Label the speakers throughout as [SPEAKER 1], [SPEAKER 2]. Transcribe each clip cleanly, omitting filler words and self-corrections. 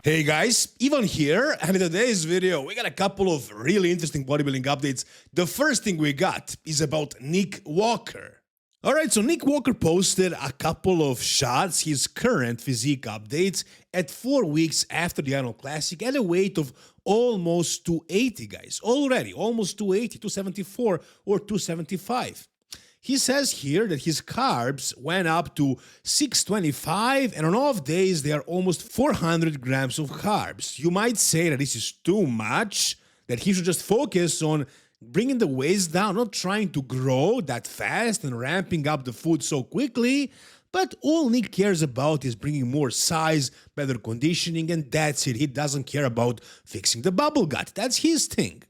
[SPEAKER 1] Hey guys, Ivan here, and in today's video we got a couple of really interesting bodybuilding updates. The first thing we got is about Nick Walker. Alright, so Nick Walker posted a couple of shots, his current physique updates, at 4 weeks after the Arnold Classic at a weight of almost 280, guys. Already, almost 280, 274 or 275. He says here that his carbs went up to 625, and on off days they are almost 400 grams of carbs. You might say that this is too much, that he should just focus on bringing the waist down, not trying to grow that fast and ramping up the food so quickly. But all Nick cares about is bringing more size, better conditioning, and that's it. He doesn't care about fixing the bubble gut. That's his thing.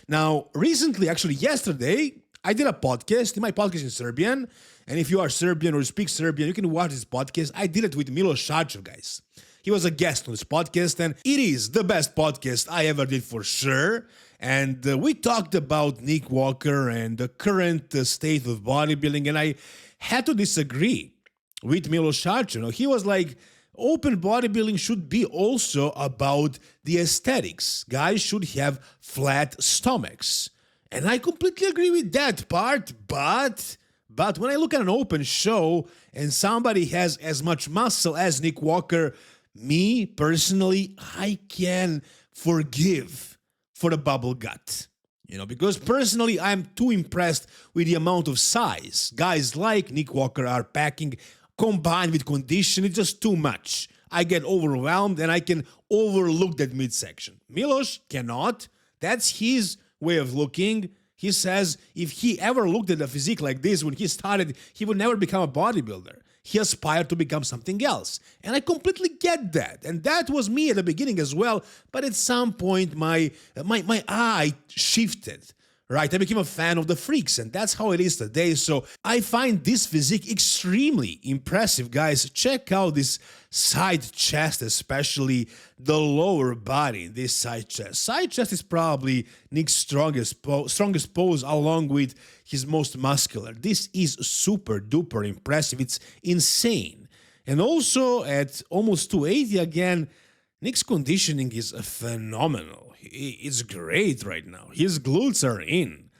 [SPEAKER 1] Now, recently, actually yesterday, I did a podcast, my podcast in Serbian, and if you are Serbian or speak Serbian, you can watch this podcast. I did it with Miloš Šačev, guys. He was a guest on this podcast, and it is the best podcast I ever did for sure. And we talked about Nick Walker and the current state of bodybuilding, and I had to disagree with Miloš Šačev. He was like, open bodybuilding should be also about the aesthetics. Guys should have flat stomachs. And I completely agree with that part, but when I look at an open show and somebody has as much muscle as Nick Walker, me personally, I can forgive for the bubble gut. Because personally, I'm too impressed with the amount of size guys like Nick Walker are packing, combined with condition. It's just too much. I get overwhelmed and I can overlook that midsection. Miloš cannot. That's his way of looking. He says if he ever looked at a physique like this when he started, he would never become a bodybuilder. He aspired to become something else. And I completely get that. And that was me at the beginning as well. But at some point, my eye shifted. Right, I became a fan of the freaks, and that's how it is today. So I find this physique extremely impressive, guys. Check out this side chest, especially the lower body, this side chest. Side chest is probably Nick's strongest pose along with his most muscular. This is super duper impressive. It's insane. And also at almost 280 again, Nick's conditioning is phenomenal. It's great right now. His glutes are in.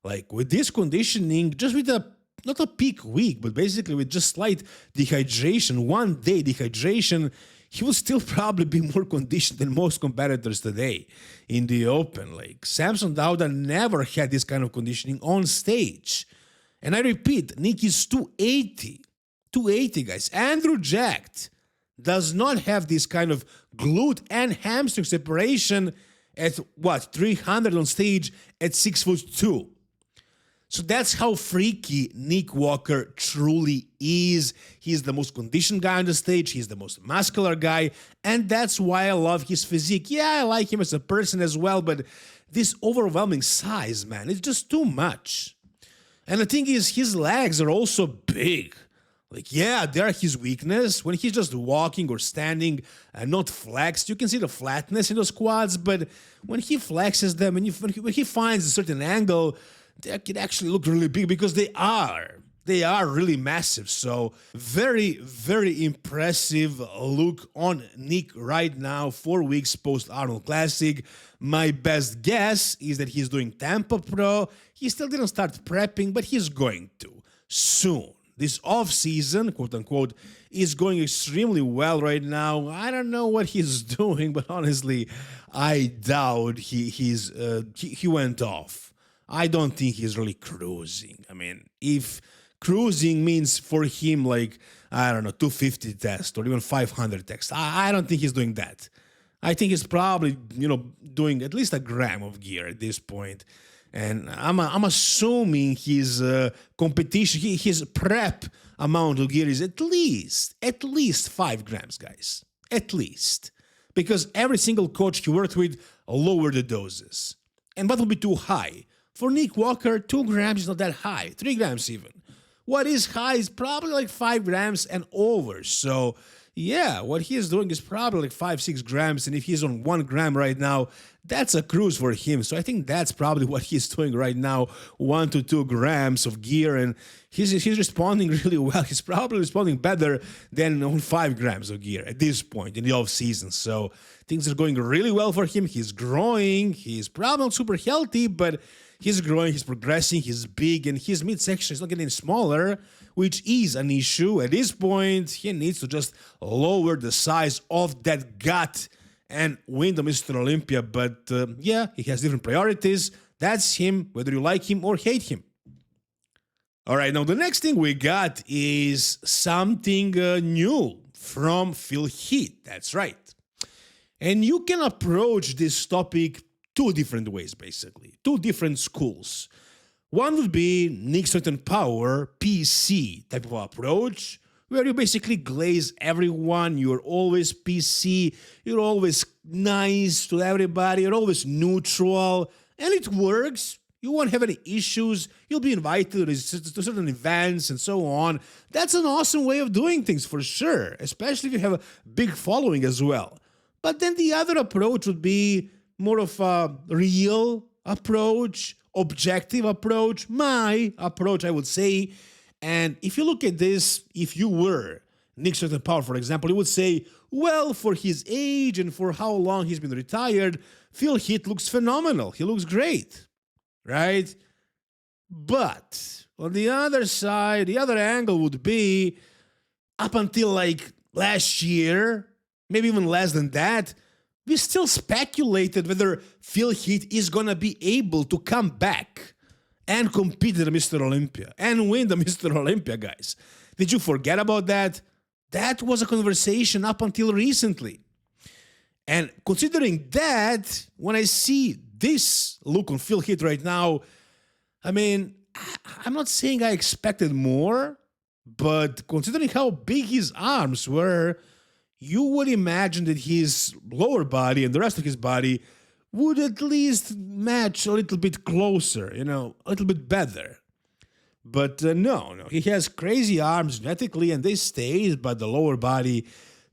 [SPEAKER 1] Like with this conditioning, just with not a peak week, but basically with just slight dehydration, 1 day dehydration, he will still probably be more conditioned than most competitors today in the open. Like Samson Dauda never had this kind of conditioning on stage. And I repeat, Nick is 280. 280, guys. Andrew Jacked does not have this kind of glute and hamstring separation at what, 300 on stage at 6'2". So that's how freaky Nick Walker truly is. He's the most conditioned guy on the stage. He's the most muscular guy. And that's why I love his physique. Yeah, I like him as a person as well, but this overwhelming size, man, it's just too much. And the thing is, his legs are also big. Like, yeah, they're his weakness. When he's just walking or standing and not flexed, you can see the flatness in those quads, but when he flexes them and when he finds a certain angle, they can actually look really big because they are really massive. So very, very impressive look on Nick right now, 4 weeks post-Arnold Classic. My best guess is that he's doing Tampa Pro. He still didn't start prepping, but he's going to soon. This off-season, quote-unquote, is going extremely well right now. I don't know what he's doing, but honestly, I doubt he went off. I don't think he's really cruising. I mean, if cruising means for him like, I don't know, 250 test or even 500 test, I don't think he's doing that. I think he's probably, doing at least a gram of gear at this point. And I'm assuming his competition, his prep amount of gear is at least 5 grams, guys. At least. Because every single coach he worked with lowered the doses. And what would be too high? For Nick Walker, 2 grams is not that high. 3 grams even. What is high is probably like 5 grams and over. So yeah, what he is doing is probably like 5-6 grams, and if he's on 1 gram right now, that's a cruise for him. So I think that's probably what he's doing right now, 1 to 2 grams of gear, and he's responding really well. He's probably responding better than on 5 grams of gear at this point in the off season. So things are going really well for him. He's growing. He's probably not super healthy, but he's growing, he's progressing, he's big, and his midsection is not getting smaller, which is an issue. At this point, he needs to just lower the size of that gut and win the Mr. Olympia. But yeah, he has different priorities. That's him, whether you like him or hate him. All right, now the next thing we got is something new from Heath. That's right. And you can approach this topic 2 different ways, basically. 2 different schools. One would be Nick Strength and Power, PC type of approach, where you basically glaze everyone. You're always PC. You're always nice to everybody. You're always neutral. And it works. You won't have any issues. You'll be invited to certain events and so on. That's an awesome way of doing things for sure, especially if you have a big following as well. But then the other approach would be more of a real approach, objective approach, my approach, I would say. And if you look at this, if you were Nick Strength and Power, for example, you would say, well, for his age and for how long he's been retired, Heath looks phenomenal. He looks great, right? But on the other side, the other angle would be up until like last year, maybe even less than that, we still speculated whether Heath is going to be able to come back and compete at the Mr. Olympia and win the Mr. Olympia, guys. Did you forget about that? That was a conversation up until recently. And considering that, when I see this look on Heath right now, I mean, I'm not saying I expected more, but considering how big his arms were, you would imagine that his lower body and the rest of his body would at least match a little bit closer, you know, a little bit better. But no, he has crazy arms genetically and they stay, but the lower body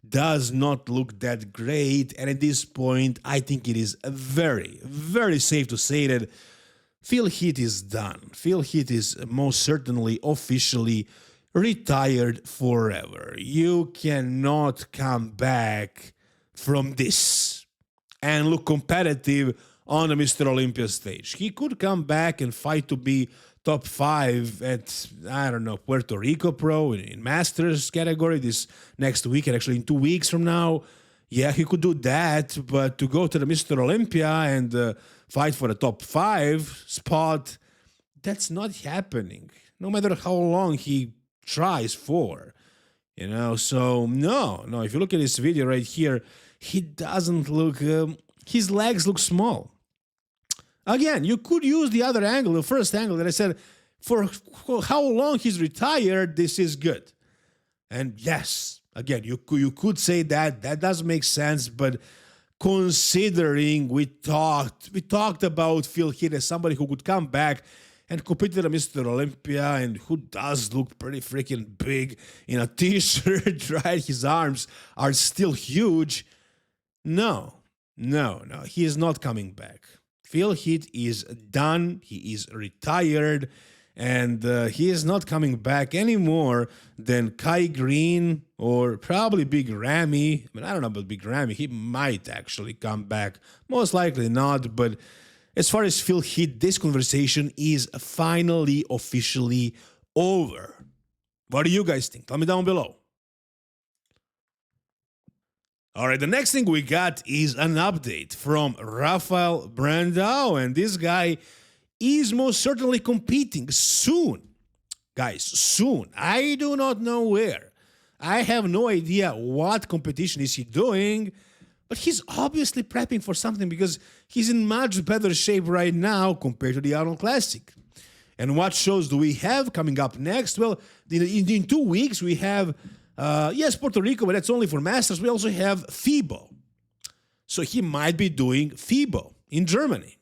[SPEAKER 1] does not look that great. And at this point, I think it is very, very safe to say that Heath is done. Heath is most certainly officially retired forever. You cannot come back from this and look competitive on the Mr. Olympia stage. He could come back and fight to be top 5 at, I don't know, Puerto Rico Pro in Masters category this next week, and actually in 2 weeks from now. Yeah, he could do that, but to go to the Mr. Olympia and fight for the top 5 spot, that's not happening, no matter how long he tries for, you know. So no, if you look at this video right here, he doesn't look, his legs look small. Again, you could use the other angle, the first angle that I said, for how long he's retired, this is good. And yes, again, you could say that does make sense, but considering we talked about Heath as somebody who could come back and compete at Mr. Olympia and who does look pretty freaking big in a t-shirt, right? His arms are still huge. No, he is not coming back. Heath is done. He is retired, and he is not coming back any more than Kai Green or probably Big Ramy. I mean, I don't know about Big Ramy. He might actually come back. Most likely not, but as far as Heath, this conversation is finally officially over. What do you guys think? Tell me down below. All right, the next thing we got is an update from Rafel Brandao, and this guy is most certainly competing soon. Guys, soon. I do not know where. I have no idea what competition is he doing, but he's obviously prepping for something because he's in much better shape right now compared to the Arnold Classic. And what shows do we have coming up next? Well, in 2 weeks we have yes, Puerto Rico, but that's only for Masters. We also have FIBO. So he might be doing FIBO in Germany.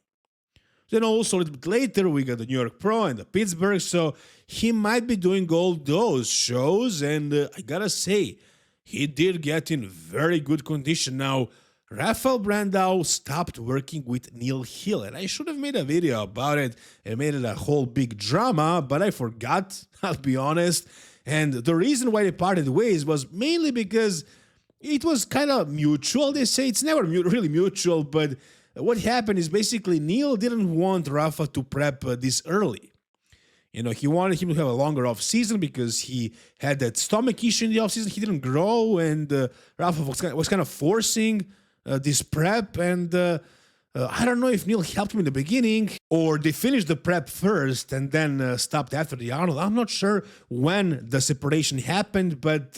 [SPEAKER 1] Then also a little bit later, we got the New York Pro and the Pittsburgh. So he might be doing all those shows. And I gotta say, he did get in very good condition. Now, Rafel Brandao stopped working with Neil Hill, and I should have made a video about it and made it a whole big drama, but I forgot, I'll be honest. And the reason why they parted ways was mainly because it was kind of mutual. They say it's never really mutual, but what happened is basically Neil didn't want Rafa to prep this early. You know, he wanted him to have a longer off season because he had that stomach issue in the off season. He didn't grow, and Rafa was kind of forcing this prep. And I don't know if Neil helped him in the beginning or they finished the prep first and then stopped after the Arnold. I'm not sure when the separation happened, but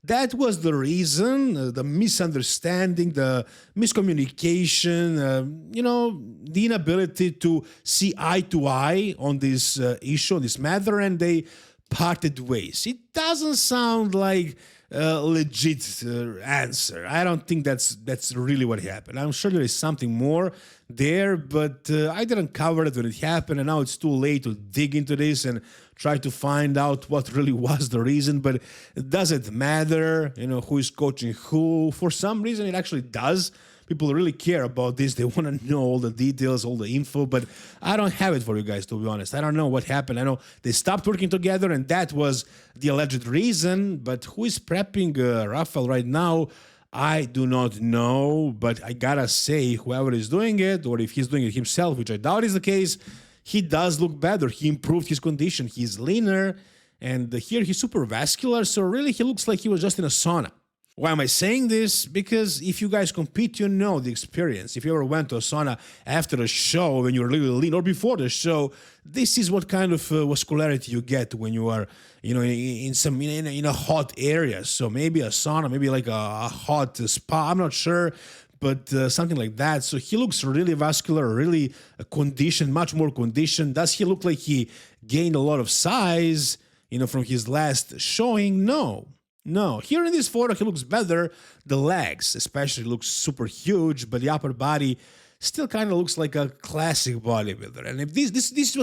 [SPEAKER 1] that was the reason, the misunderstanding, the miscommunication, you know, the inability to see eye to eye on this issue, on this matter, and they parted ways. It doesn't sound like a legit answer. I don't think that's really what happened. I'm sure there is something more there, but I didn't cover it when it happened, and now it's too late to dig into this and try to find out what really was the reason. But does it matter, you know, who is coaching who? For some reason, it actually does. People really care about this. They want to know all the details, all the info, but I don't have it for you guys, to be honest. I don't know what happened. I know they stopped working together, and that was the alleged reason, but who is prepping Rafel right now? I do not know, but I gotta say, whoever is doing it, or if he's doing it himself, which I doubt is the case, he does look better. He improved his condition. He's leaner, and here he's super vascular, so really he looks like he was just in a sauna. Why am I saying this? Because if you guys compete, you know the experience. If you ever went to a sauna after a show when you're really lean or before the show, this is what kind of vascularity you get when you are, you know, in a hot area. So maybe a sauna, maybe like a hot spa. I'm not sure, but something like that. So he looks really vascular, really conditioned, much more conditioned. Does he look like he gained a lot of size, you know, from his last showing? No. No, here in this photo, he looks better. The legs especially look super huge, but the upper body still kind of looks like a classic bodybuilder. And if this is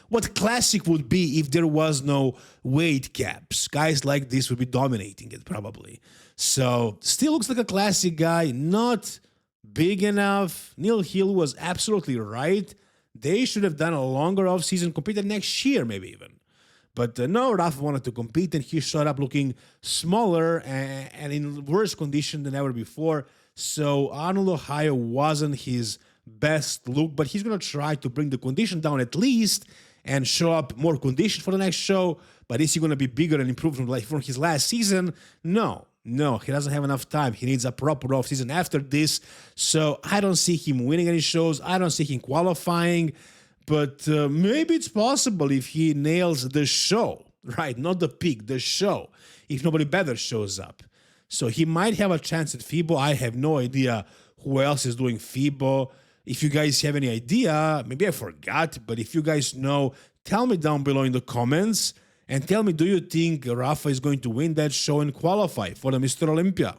[SPEAKER 1] what classic would be if there was no weight caps. Guys like this would be dominating it probably. So still looks like a classic guy, not big enough. Neil Hill was absolutely right. They should have done a longer offseason, competed next year maybe even. But no, Rafa wanted to compete, and he showed up looking smaller and in worse condition than ever before. So Arnold, Ohio wasn't his best look, but he's going to try to bring the condition down at least and show up more condition for the next show. But is he going to be bigger and improved from his last season? No, he doesn't have enough time. He needs a proper off-season after this. So I don't see him winning any shows. I don't see him qualifying. But maybe it's possible if he nails the show, right? Not the peak, the show, if nobody better shows up. So he might have a chance at FIBO. I have no idea who else is doing FIBO. If you guys have any idea, maybe I forgot, but if you guys know, tell me down below in the comments and tell me, do you think Rafa is going to win that show and qualify for the Mr. Olympia?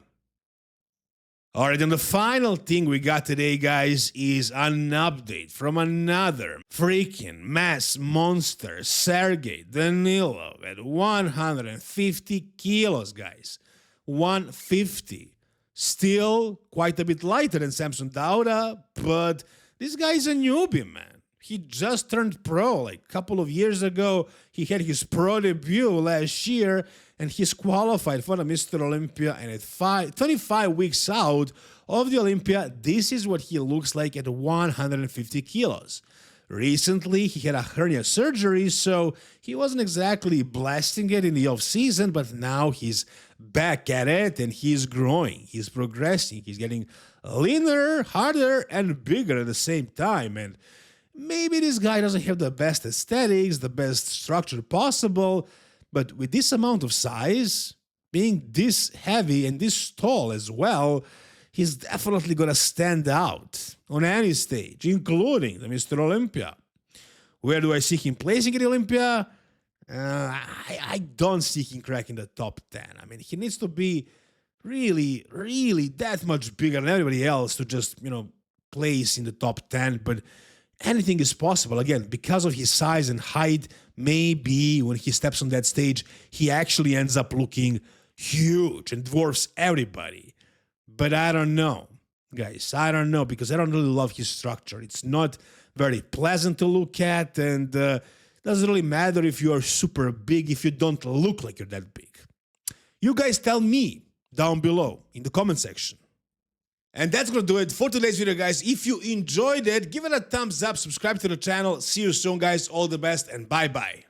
[SPEAKER 1] All right, and the final thing we got today, guys, is an update from another freaking mass monster, Sergey Danilov, at 150 kilos, guys. 150. Still quite a bit lighter than Samson Dauda, but this guy's a newbie, man. He just turned pro like a couple of years ago. He had his pro debut last year, and he's qualified for the Mr. Olympia. And at 25 weeks out of the Olympia, this is what he looks like at 150 kilos. Recently, he had a hernia surgery, so he wasn't exactly blasting it in the off-season, but now he's back at it, and he's growing. He's progressing. He's getting leaner, harder, and bigger at the same time. And maybe this guy doesn't have the best aesthetics, the best structure possible, but with this amount of size, being this heavy and this tall as well, he's definitely going to stand out on any stage, including the Mr. Olympia. Where do I see him placing at the Olympia? I don't see him cracking the top 10. I mean, he needs to be really, really that much bigger than everybody else to just, you know, place in the top 10, but anything is possible. Again, because of his size and height, maybe when he steps on that stage, he actually ends up looking huge and dwarfs everybody. But I don't know, guys. I don't know, because I don't really love his structure. It's not very pleasant to look at, and doesn't really matter if you are super big if you don't look like you're that big. You guys tell me down below in the comment section. And that's gonna do it for today's video, guys. If you enjoyed it, give it a thumbs up, subscribe to the channel. See you soon, guys. All the best, and bye-bye.